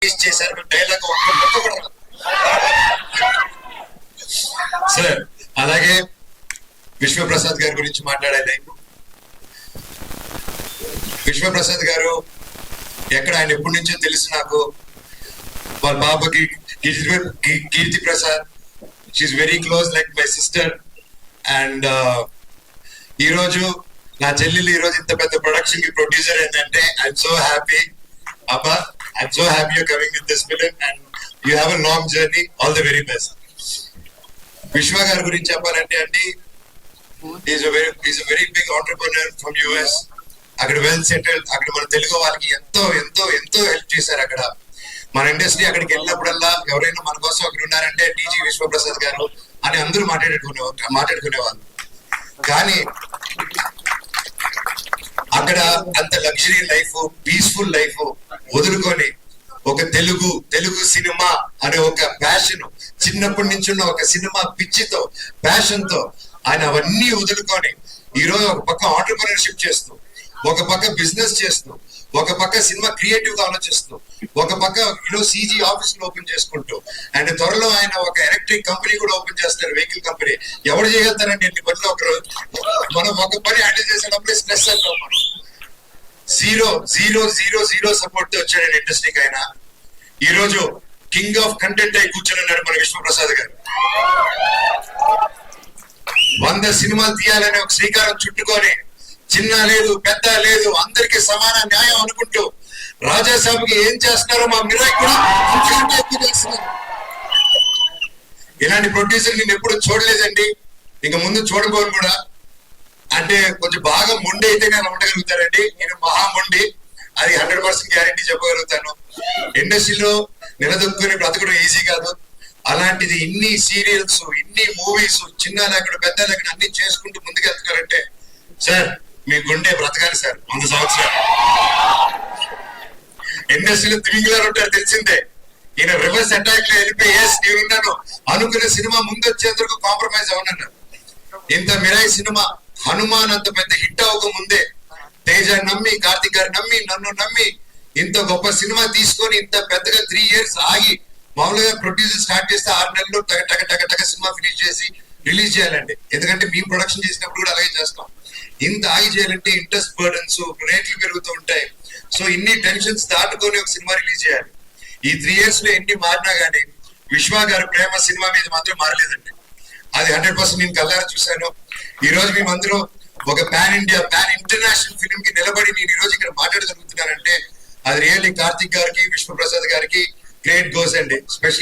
Produce చేశారు dialogue sir. అలాగే విశ్వప్రసాద్ గారి గురించి మాట్లాడాలి. విశ్వప్రసాద్ గారు ఎక్కడ ఆయన ఎప్పటి నుంచో తెలుసు నాకు. వాళ్ళ బాబాకి Keerthi Prasad, she is very close like my sister. And ఈరోజు నా చెల్లెలు ఈరోజు ఇంత పెద్ద ప్రొడక్షన్ కి ప్రొడ్యూసర్ ఏంటంటే ఐఎమ్ సో హ్యాపీ. అబ్బా, I'm so happy you're coming with this film and you have a long journey. All the very best. Vishwa గారి గురించి చెప్పాలంటే అండి, is a very big entrepreneur from US. అక్కడ వెల్ సెటిల్డ్. అక్కడ మన తెలుగు వాళ్ళకి ఎంతో ఎంతో ఎంతో హెల్ప్ చేశారు. అక్కడ మన ఇండస్ట్రీ అక్కడికి వెళ్ళినప్పుడల్లా ఎవరైనా మన కోసం అక్కడ ఉన్నారంటే టీజీ విశ్వప్రసాద్ గారు అని అందరూ మాట్లాడుకునేవాళ్ళు. కానీ అక్కడ అంత లగ్జరీ లైఫ్, పీస్ఫుల్ లైఫ్ వదులుకొని ఒక తెలుగు సినిమా అనే ఒక ప్యాషన్, చిన్నప్పటి నుంచి ఉన్న ఒక సినిమా పిచ్చితో, ప్యాషన్ తో ఆయన అవన్నీ వదులుకొని ఈరోజు ఒక పక్క ఆంటర్‌ప్రెన్యూర్‌షిప్ చేస్తూ, ఒక పక్క బిజినెస్ చేస్తూ, ఒక పక్క సినిమా క్రియేటివ్ గా ఆలోచిస్తూ, ఒక పక్క CG ఆఫీస్ ఓపెన్ చేసుకుంటూ, అండ్ త్వరలో ఆయన ఒక ఎలక్ట్రిక్ కంపెనీ కూడా ఓపెన్ చేస్తారు, వెహికల్ కంపెనీ. ఎవరు చేయగలుగుతారండి ఎన్ని పనులు ఒక రోజు? మనం ఒక పని హ్యాండిల్ చేసేటప్పుడే స్ట్రెస్ అవుతాం. మనం zero zero zero zero support తో వచ్చాడు ఇండస్ట్రీకి. ఆయన ఈ రోజు కింగ్ ఆఫ్ కంటెంట్ అయి కూర్చొని ఉన్నాడు మన విశ్వప్రసాద్ గారు. 100 సినిమాలు తీయాలని ఒక శ్రీకారం చుట్టుకొని, చిన్న లేదు పెద్ద లేదు అందరికి సమాన న్యాయం అనుకుంటూ రాజాసాబుకి ఏం చేస్తున్నారో మా మిరాయి కూడా అంతకంటే ఎక్కువ చేస్తున్నారు. ఇలాంటి ప్రొడ్యూసర్ నేను ఎప్పుడు చూడలేదండి, ఇంకా ముందు చూడబోను కూడా. అంటే కొంచెం బాగా మొండి అయితే నేను ఉండగలుగుతానండి. నేను మహా మొండి, అది 100% గ్యారంటీ చెప్పగలుగుతాను. ఇండస్ట్రీలో నిలదొక్కుని బ్రతకడం ఈజీ కాదు. అలాంటిది ఇన్ని సీరియల్స్, ఇన్ని మూవీస్, చిన్న లేకుండా పెద్ద లేకుండా అన్ని చేసుకుంటూ ముందుకెళ్తున్నారంటే సార్ మీ గుండె బ్రతకాలి సార్ 100 సంవత్సరాలు. ఇండస్ట్రీలో తిరిగిలారు ఉంటారు తెలిసిందే. ఈయన రివర్స్ అటాక్ లో వెళ్ళిపోయి నేనున్నాను అనుకునే సినిమా ముందు వచ్చేందుకు కాంప్రమైజ్ అవునన్నారు. ఇంత మిరాయి సినిమా హనుమాన్ అంత పెద్ద హిట్ అవ్వక ముందే తేజ నమ్మి, కార్తిక్ గారు నమ్మి, నన్ను నమ్మి ఇంత గొప్ప సినిమా తీసుకొని ఇంత పెద్దగా 3 years ఆగి, మామూలుగా ప్రొడ్యూసర్ స్టార్ట్ చేస్తే 6 నెలల్లో టక సినిమా ఫినిష్ చేసి రిలీజ్ చేయాలండి. ఎందుకంటే మేము ప్రొడక్షన్ చేసినప్పుడు కూడా అలాగే చేస్తాం. ఇంత ఆగి చేయాలంటే ఇంట్రెస్ట్ బర్డన్స్, రేట్లు పెరుగుతూ ఉంటాయి. సో ఇన్ని టెన్షన్స్ దాటుకొని ఒక సినిమా రిలీజ్ చేయాలి. ఈ 3 years లో ఎన్ని మారినా గానీ విశ్వ గారి ప్రేమ సినిమా మీద మాత్రం మారలేదండి. అది 100% నేను కళ్ళారా చూశాను. ఈ రోజు మేమందరం ఒక pan India, pan international film కి నిలబడి నేను ఈ రోజు ఇక్కడ మాట్లాడగలుగుతున్నానంటే అది రియల్లీ కార్తిక్ గారికి, విశ్వప్రసాద్ గారికి గ్రేట్ గోస్ అండి. స్పెషల్